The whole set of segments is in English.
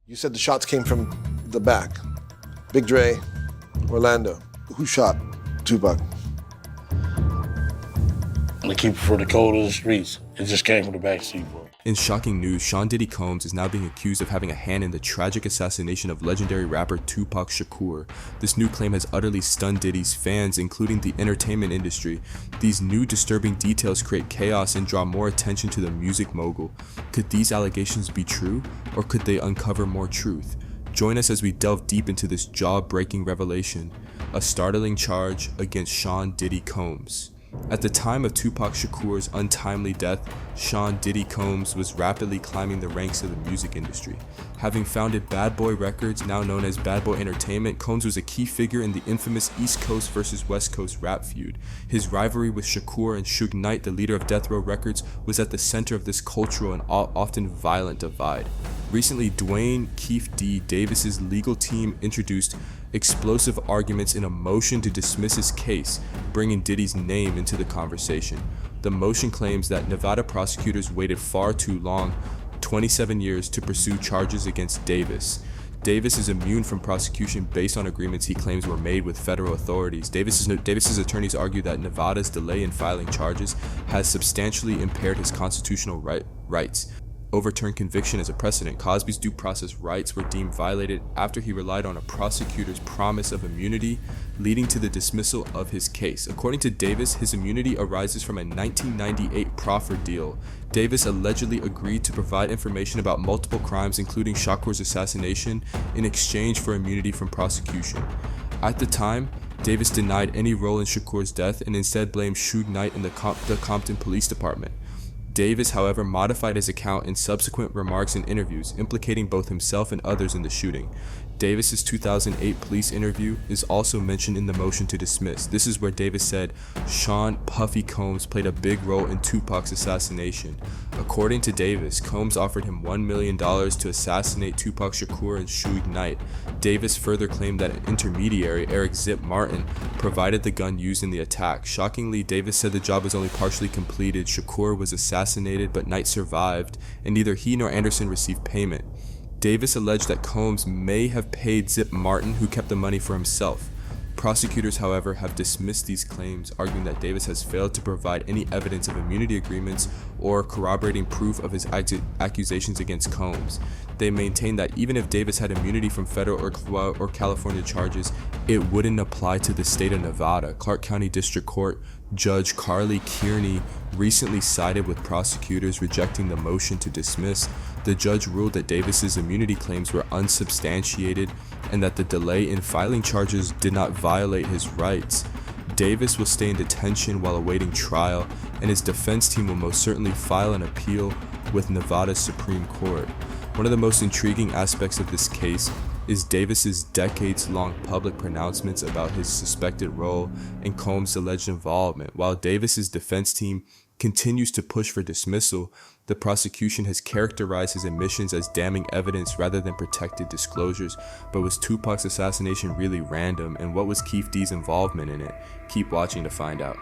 You said the shots came from the back. Big Dre, Orlando. Who shot Tupac? They keep it for the code of the streets. It just came from the backseat, bro. In shocking news, Sean Diddy Combs is now being accused of having a hand in the tragic assassination of legendary rapper Tupac Shakur. This new claim has utterly stunned Diddy's fans, including the entertainment industry. These new disturbing details create chaos and draw more attention to the music mogul. Could these allegations be true, or could they uncover more truth? Join us as we delve deep into this jaw-breaking revelation, a startling charge against Sean Diddy Combs. At the time of Tupac Shakur's untimely death, Sean Diddy Combs was rapidly climbing the ranks of the music industry. Having founded Bad Boy Records, now known as Bad Boy Entertainment, Combs was a key figure in the infamous East Coast versus West Coast rap feud. His rivalry with Shakur and Suge Knight, the leader of Death Row Records, was at the center of this cultural and often violent divide. Recently, Dwayne Keefe D. Davis's legal team introduced explosive arguments in a motion to dismiss his case, bringing Diddy's name into the conversation. The motion claims that Nevada prosecutors waited far too long, 27 years, to pursue charges against Davis. Davis is immune from prosecution based on agreements he claims were made with federal authorities. Davis's attorneys argue that Nevada's delay in filing charges has substantially impaired his constitutional rights. Overturned conviction as a precedent. Cosby's due process rights were deemed violated after he relied on a prosecutor's promise of immunity, leading to the dismissal of his case. According to Davis, his immunity arises from a 1998 proffer deal. Davis allegedly agreed to provide information about multiple crimes, including Shakur's assassination, in exchange for immunity from prosecution. At the time, Davis denied any role in Shakur's death and instead blamed Suge Knight and the Compton Police Department. Davis, however, modified his account in subsequent remarks and interviews, implicating both himself and others in the shooting. Davis's 2008 police interview is also mentioned in the motion to dismiss. This is where Davis said Sean "Puffy" Combs played a big role in Tupac's assassination. According to Davis, Combs offered him $1 million to assassinate Tupac Shakur and Suge Knight. Davis further claimed that an intermediary, Eric Zip Martin, provided the gun used in the attack. Shockingly, Davis said the job was only partially completed. Shakur was assassinated, but Knight survived, and neither he nor Anderson received payment. Davis alleged that Combs may have paid Zip Martin, who kept the money for himself. Prosecutors, however, have dismissed these claims, arguing that Davis has failed to provide any evidence of immunity agreements or corroborating proof of his accusations against Combs. They maintain that even if Davis had immunity from federal or California charges, it wouldn't apply to the state of Nevada. Clark County District Court Judge Carly Kearney recently sided with prosecutors, rejecting the motion to dismiss. The judge ruled that Davis's immunity claims were unsubstantiated and that the delay in filing charges did not violate his rights. Davis will stay in detention while awaiting trial, and his defense team will most certainly file an appeal with Nevada's Supreme Court. One of the most intriguing aspects of this case is Davis's decades-long public pronouncements about his suspected role and Combs' alleged involvement. While Davis's defense team continues to push for dismissal, the prosecution has characterized his admissions as damning evidence rather than protected disclosures. But was Tupac's assassination really random, and what was Keefe D's involvement in it? Keep watching to find out.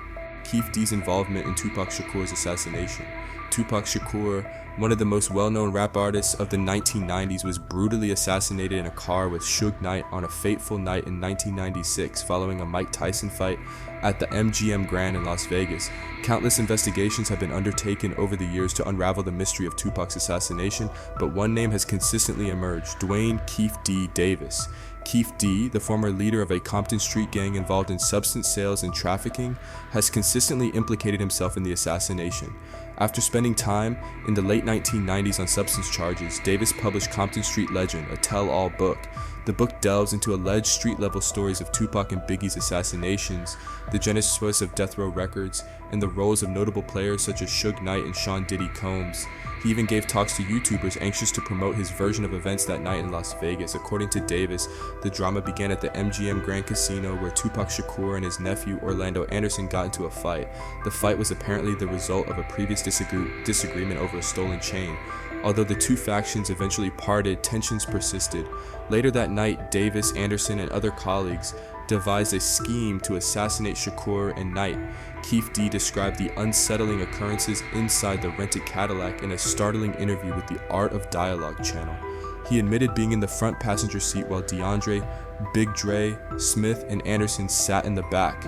Keefe D's involvement in Tupac Shakur's assassination. Tupac Shakur, one of the most well-known rap artists of the 1990s, was brutally assassinated in a car with Suge Knight on a fateful night in 1996 following a Mike Tyson fight at the MGM Grand in Las Vegas. Countless investigations have been undertaken over the years to unravel the mystery of Tupac's assassination, but one name has consistently emerged: Dwayne Keefe D. Davis. Keefe D., the former leader of a Compton street gang involved in substance sales and trafficking, has consistently implicated himself in the assassination. After spending time in the late 1990s on substance charges, Davis published Compton Street Legend, a tell-all book. The book delves into alleged street-level stories of Tupac and Biggie's assassinations, the genesis of Death Row Records, and the roles of notable players such as Suge Knight and Sean Diddy Combs. He even gave talks to YouTubers anxious to promote his version of events that night in Las Vegas. According to Davis, the drama began at the MGM Grand Casino, where Tupac Shakur and his nephew Orlando Anderson got into a fight. The fight was apparently the result of a previous disagreement over a stolen chain. Although the two factions eventually parted, tensions persisted. Later that night, Davis, Anderson, and other colleagues devised a scheme to assassinate Shakur and Knight. Keefe D described the unsettling occurrences inside the rented Cadillac in a startling interview with the Art of Dialogue channel. He admitted being in the front passenger seat while DeAndre, Big Dre, Smith, and Anderson sat in the back.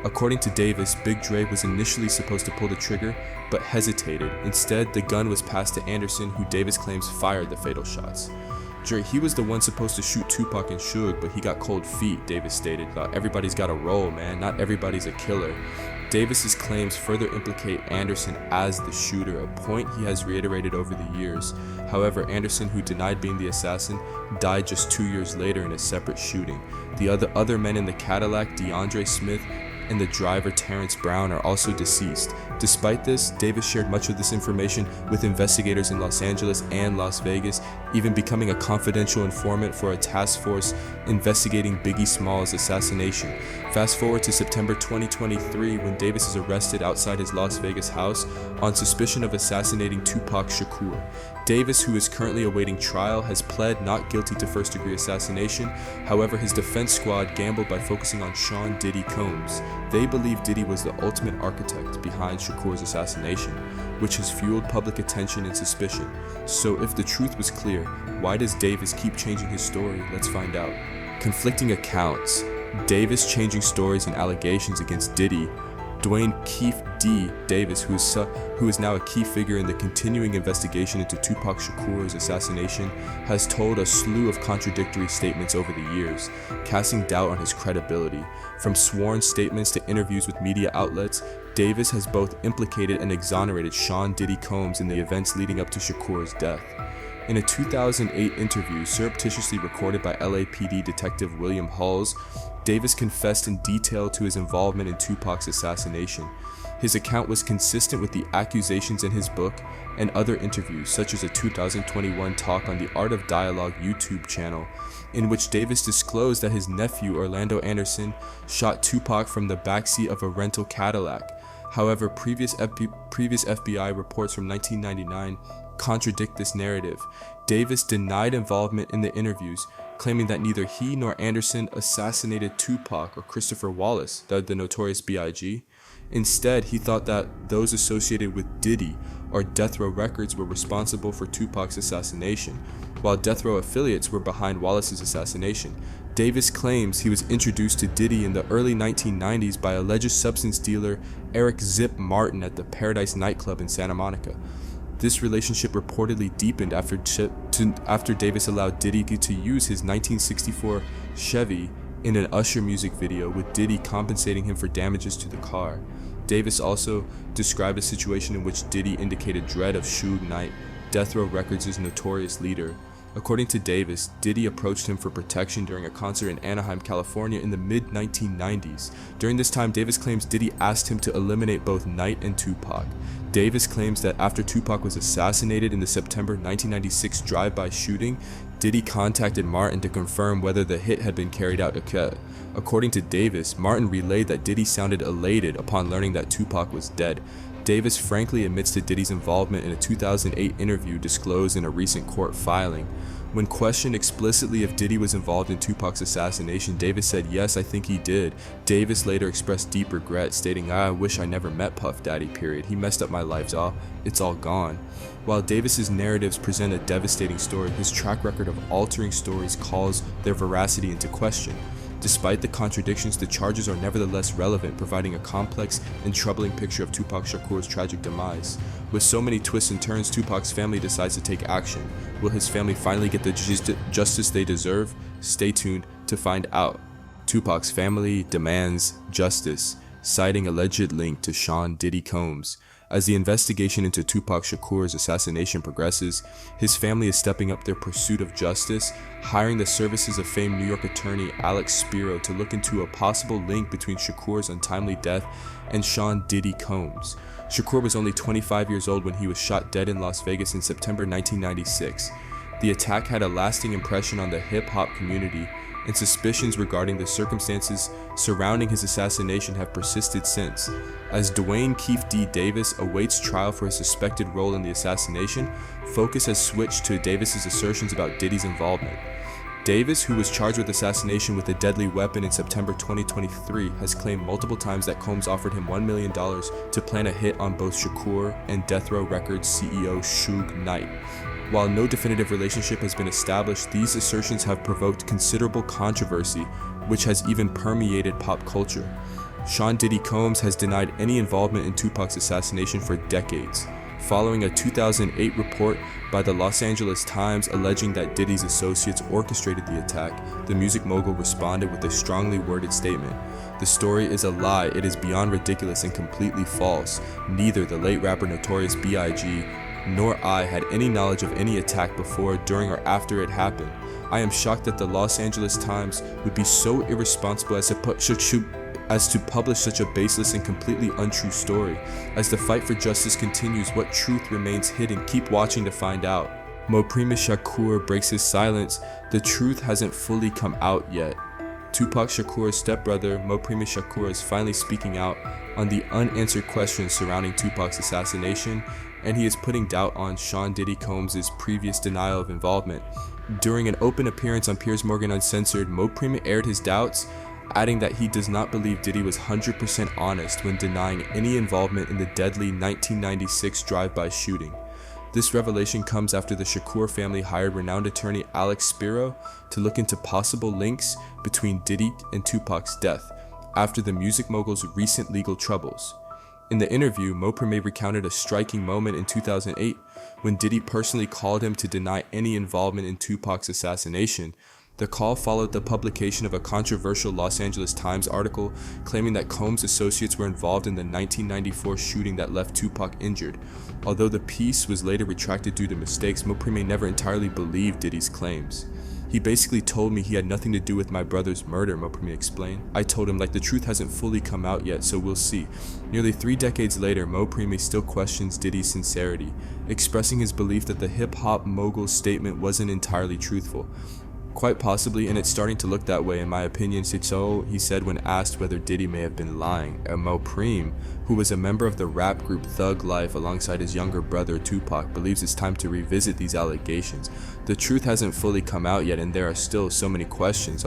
According to Davis, Big Dre was initially supposed to pull the trigger, but hesitated. Instead, the gun was passed to Anderson, who Davis claims fired the fatal shots. Dre, he was the one supposed to shoot Tupac and Suge, but he got cold feet, Davis stated. Everybody's got a role, man. Not everybody's a killer. Davis's claims further implicate Anderson as the shooter, a point he has reiterated over the years. However, Anderson, who denied being the assassin, died just 2 years later in a separate shooting. The other men in the Cadillac, DeAndre Smith, and the driver Terrence Brown, are also deceased. Despite this, Davis shared much of this information with investigators in Los Angeles and Las Vegas, even becoming a confidential informant for a task force investigating Biggie Smalls' assassination. Fast forward to September 2023, when Davis is arrested outside his Las Vegas house on suspicion of assassinating Tupac Shakur. Davis, who is currently awaiting trial, has pled not guilty to first-degree assassination. However, his defense squad gambled by focusing on Sean Diddy Combs. They believe Diddy was the ultimate architect behind Shakur's assassination, which has fueled public attention and suspicion. So if the truth was clear, why does Davis keep changing his story? Let's find out. Conflicting accounts. Davis changing stories and allegations against Diddy. Dwayne Keefe D. Davis, who is now a key figure in the continuing investigation into Tupac Shakur's assassination, has told a slew of contradictory statements over the years, casting doubt on his credibility. From sworn statements to interviews with media outlets, Davis has both implicated and exonerated Sean Diddy Combs in the events leading up to Shakur's death. In a 2008 interview surreptitiously recorded by LAPD Detective William Halls, Davis confessed in detail to his involvement in Tupac's assassination. His account was consistent with the accusations in his book and other interviews, such as a 2021 talk on the Art of Dialogue YouTube channel, in which Davis disclosed that his nephew Orlando Anderson shot Tupac from the backseat of a rental Cadillac. However, previous FBI reports from 1999 contradict this narrative. Davis denied involvement in the interviews, claiming that neither he nor Anderson assassinated Tupac or Christopher Wallace, the notorious B.I.G. Instead, he thought that those associated with Diddy or Death Row Records were responsible for Tupac's assassination, while Death Row affiliates were behind Wallace's assassination. Davis claims he was introduced to Diddy in the early 1990s by alleged substance dealer Eric Zip Martin at the Paradise nightclub in Santa Monica. This relationship reportedly deepened after Davis allowed Diddy to use his 1964 Chevy in an Usher music video, with Diddy compensating him for damages to the car. Davis also described a situation in which Diddy indicated dread of Suge Knight, Death Row Records' notorious leader. According to Davis, Diddy approached him for protection during a concert in Anaheim, California in the mid-1990s. During this time, Davis claims Diddy asked him to eliminate both Knight and Tupac. Davis claims that after Tupac was assassinated in the September 1996 drive-by shooting, Diddy contacted Martin to confirm whether the hit had been carried out. According to Davis, Martin relayed that Diddy sounded elated upon learning that Tupac was dead. Davis frankly admits to Diddy's involvement in a 2008 interview disclosed in a recent court filing. When questioned explicitly if Diddy was involved in Tupac's assassination, Davis said, "Yes, I think he did." Davis later expressed deep regret, stating, "I wish I never met Puff Daddy, period. He messed up my life, it's all gone." While Davis's narratives present a devastating story, his track record of altering stories calls their veracity into question. Despite the contradictions, the charges are nevertheless relevant, providing a complex and troubling picture of Tupac Shakur's tragic demise. With so many twists and turns, Tupac's family decides to take action. Will his family finally get the justice they deserve? Stay tuned to find out. Tupac's family demands justice, citing alleged link to Sean Diddy Combs. As the investigation into Tupac Shakur's assassination progresses, his family is stepping up their pursuit of justice, hiring the services of famed New York attorney Alex Spiro to look into a possible link between Shakur's untimely death and Sean Diddy Combs. Shakur was only 25 years old when he was shot dead in Las Vegas in September 1996. The attack had a lasting impression on the hip-hop community, and suspicions regarding the circumstances surrounding his assassination have persisted since. As Dwayne Keefe D. Davis awaits trial for his suspected role in the assassination, focus has switched to Davis's assertions about Diddy's involvement. Davis, who was charged with assassination with a deadly weapon in September 2023, has claimed multiple times that Combs offered him $1 million to plan a hit on both Shakur and Death Row Records CEO Suge Knight. While no definitive relationship has been established, these assertions have provoked considerable controversy, which has even permeated pop culture. Sean Diddy Combs has denied any involvement in Tupac's assassination for decades. Following a 2008 report by the Los Angeles Times alleging that Diddy's associates orchestrated the attack, the music mogul responded with a strongly worded statement. "The story is a lie, it is beyond ridiculous and completely false. Neither the late rapper Notorious B.I.G. nor I had any knowledge of any attack before, during, or after it happened. I am shocked that the Los Angeles Times would be so irresponsible as to publish such a baseless and completely untrue story. As the fight for justice continues, what truth remains hidden? Keep watching to find out." Mopreme Shakur breaks his silence. "The truth hasn't fully come out yet." Tupac Shakur's stepbrother, Mopreme Shakur, is finally speaking out on the unanswered questions surrounding Tupac's assassination, and he is putting doubt on Sean Diddy Combs' previous denial of involvement. During an open appearance on Piers Morgan Uncensored, Mopreme aired his doubts, adding that he does not believe Diddy was 100% honest when denying any involvement in the deadly 1996 drive-by shooting. This revelation comes after the Shakur family hired renowned attorney Alex Spiro to look into possible links between Diddy and Tupac's death after the music mogul's recent legal troubles. In the interview, Mopreme recounted a striking moment in 2008 when Diddy personally called him to deny any involvement in Tupac's assassination. The call followed the publication of a controversial Los Angeles Times article claiming that Combs' associates were involved in the 1994 shooting that left Tupac injured. Although the piece was later retracted due to mistakes, Mopreme never entirely believed Diddy's claims. "He basically told me he had nothing to do with my brother's murder," Mopreme explained. "I told him, like, the truth hasn't fully come out yet, so we'll see." Nearly 3 decades later, Mopreme still questions Diddy's sincerity, expressing his belief that the hip-hop mogul's statement wasn't entirely truthful. "Quite possibly, and it's starting to look that way in my opinion," he said when asked whether Diddy may have been lying. Mopreme, who was a member of the rap group Thug Life alongside his younger brother Tupac, believes it's time to revisit these allegations. "The truth hasn't fully come out yet and there are still so many questions,"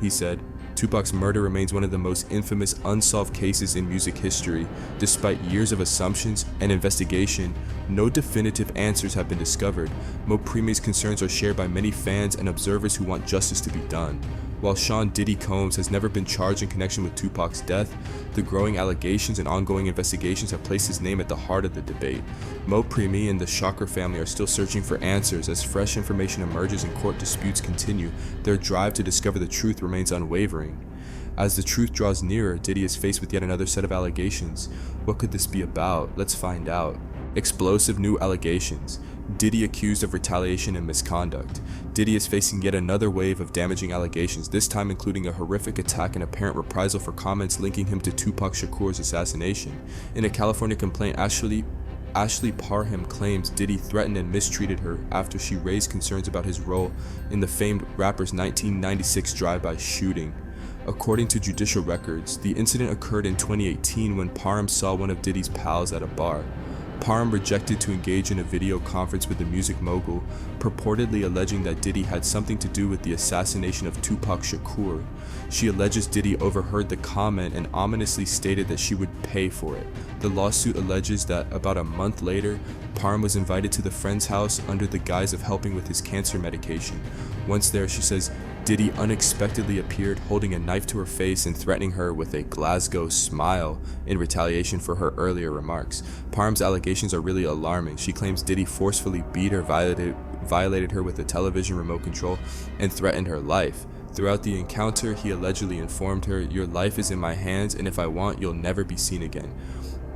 he said. Tupac's murder remains one of the most infamous unsolved cases in music history. Despite years of assumptions and investigation, no definitive answers have been discovered. Mopreme's concerns are shared by many fans and observers who want justice to be done. While Sean Diddy Combs has never been charged in connection with Tupac's death, the growing allegations and ongoing investigations have placed his name at the heart of the debate. Mopreme and the Shakur family are still searching for answers. As fresh information emerges and court disputes continue, their drive to discover the truth remains unwavering. As the truth draws nearer, Diddy is faced with yet another set of allegations. What could this be about? Let's find out. Explosive new allegations. Diddy accused of retaliation and misconduct. Diddy is facing yet another wave of damaging allegations, this time including a horrific attack and apparent reprisal for comments linking him to Tupac Shakur's assassination. In a California complaint, Ashley Parham claims Diddy threatened and mistreated her after she raised concerns about his role in the famed rapper's 1996 drive-by shooting. According to judicial records, the incident occurred in 2018 when Parham saw one of Diddy's pals at a bar. Parham rejected to engage in a video conference with the music mogul, purportedly alleging that Diddy had something to do with the assassination of Tupac Shakur. She alleges Diddy overheard the comment and ominously stated that she would pay for it. The lawsuit alleges that about a month later, Parham was invited to the friend's house under the guise of helping with his cancer medication. Once there, she says, Diddy unexpectedly appeared holding a knife to her face and threatening her with a Glasgow smile in retaliation for her earlier remarks. Parham's allegations are really alarming. She claims Diddy forcefully beat her, violated her with a television remote control, and threatened her life. Throughout the encounter, he allegedly informed her, "Your life is in my hands, and if I want, you'll never be seen again."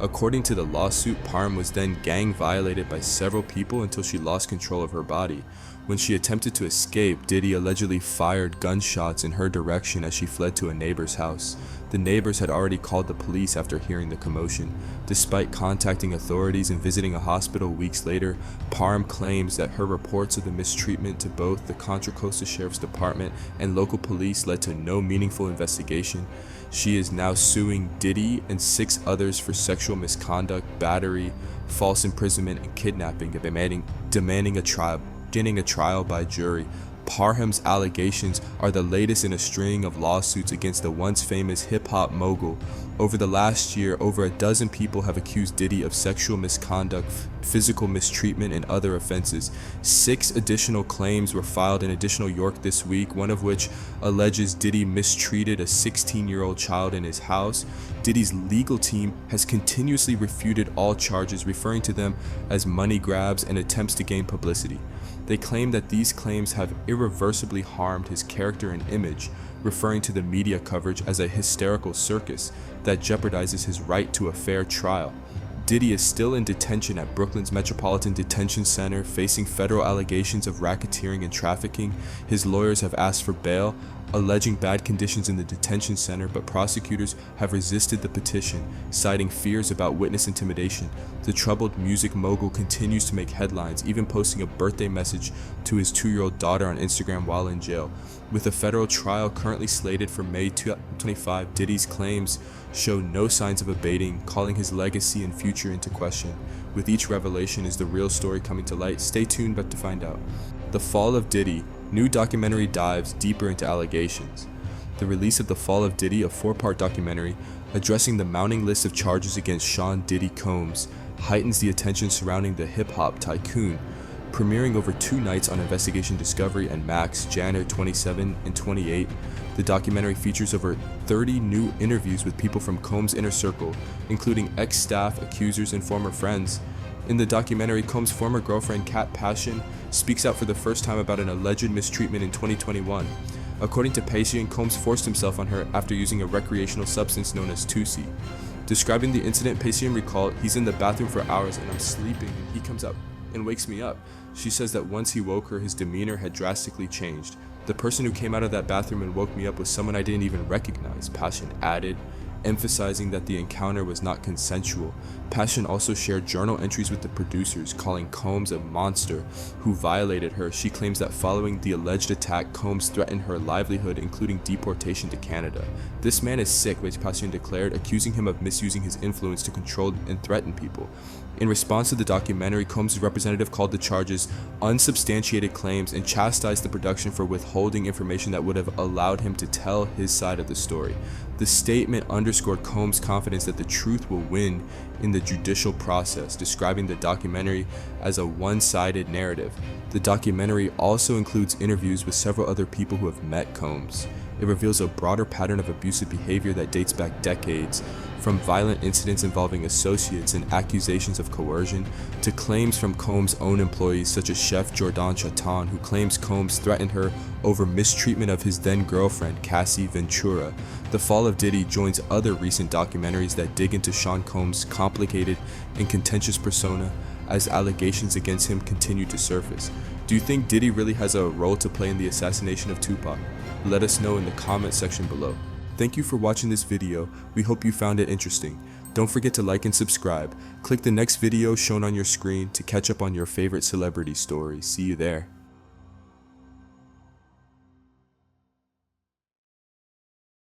According to the lawsuit, Parham was then gang violated by several people until she lost control of her body. When she attempted to escape, Diddy allegedly fired gunshots in her direction as she fled to a neighbor's house. The neighbors had already called the police after hearing the commotion. Despite contacting authorities and visiting a hospital weeks later, Parham claims that her reports of the mistreatment to both the Contra Costa Sheriff's Department and local police led to no meaningful investigation. She is now suing Diddy and 6 others for sexual misconduct, battery, false imprisonment, and kidnapping, demanding a trial by jury. Parham's allegations are the latest in a string of lawsuits against the once famous hip-hop mogul. Over the last year, over a dozen people have accused Diddy of sexual misconduct, physical mistreatment, and other offenses. 6 additional claims were filed in additional York this week, one of which alleges Diddy mistreated a 16-year-old child in his house. Diddy's legal team has continuously refuted all charges, referring to them as money grabs and attempts to gain publicity. They claim that these claims have irreversibly harmed his character and image, referring to the media coverage as a hysterical circus that jeopardizes his right to a fair trial. Diddy is still in detention at Brooklyn's Metropolitan Detention Center, facing federal allegations of racketeering and trafficking. His lawyers have asked for bail, alleging bad conditions in the detention center, but prosecutors have resisted the petition, citing fears about witness intimidation. The troubled music mogul continues to make headlines, even posting a birthday message to his 2-year-old daughter on Instagram while in jail. With a federal trial currently slated for May 2025, Diddy's claims show no signs of abating, calling his legacy and future into question. With each revelation is the real story coming to light. Stay tuned to find out. The Fall of Diddy. New documentary dives deeper into allegations. The release of The Fall of Diddy, a 4-part documentary addressing the mounting list of charges against Sean Diddy Combs, heightens the attention surrounding the hip-hop tycoon. Premiering over 2 nights on Investigation Discovery and Max, January 27 and 28, the documentary features over 30 new interviews with people from Combs' inner circle, including ex-staff, accusers, and former friends. In the documentary, Combs' former girlfriend, Kat Passion, speaks out for the first time about an alleged mistreatment in 2021. According to Passion, Combs forced himself on her after using a recreational substance known as 2C. Describing the incident, Passion recalled, "He's in the bathroom for hours and I'm sleeping and he comes up and wakes me up." She says that once he woke her, his demeanor had drastically changed. "The person who came out of that bathroom and woke me up was someone I didn't even recognize," Passion added, emphasizing that the encounter was not consensual. Passion also shared journal entries with the producers, calling Combs a monster who violated her. She claims that following the alleged attack, Combs threatened her livelihood, including deportation to Canada. "This man is sick," Passion declared, accusing him of misusing his influence to control and threaten people. In response to the documentary, Combs' representative called the charges unsubstantiated claims and chastised the production for withholding information that would have allowed him to tell his side of the story. The statement underscored Combs' confidence that the truth will win in the judicial process, describing the documentary as a one-sided narrative. The documentary also includes interviews with several other people who have met Combs. It reveals a broader pattern of abusive behavior that dates back decades, from violent incidents involving associates and accusations of coercion, to claims from Combs' own employees such as Chef Jordan Chaton, who claims Combs threatened her over mistreatment of his then-girlfriend, Cassie Ventura. The Fall of Diddy joins other recent documentaries that dig into Sean Combs' complicated and contentious persona as allegations against him continue to surface. Do you think Diddy really has a role to play in the assassination of Tupac? Let us know in the comment section below. Thank you for watching this video. We hope you found it interesting. Don't forget to like and subscribe. Click the next video shown on your screen to catch up on your favorite celebrity stories. See you there.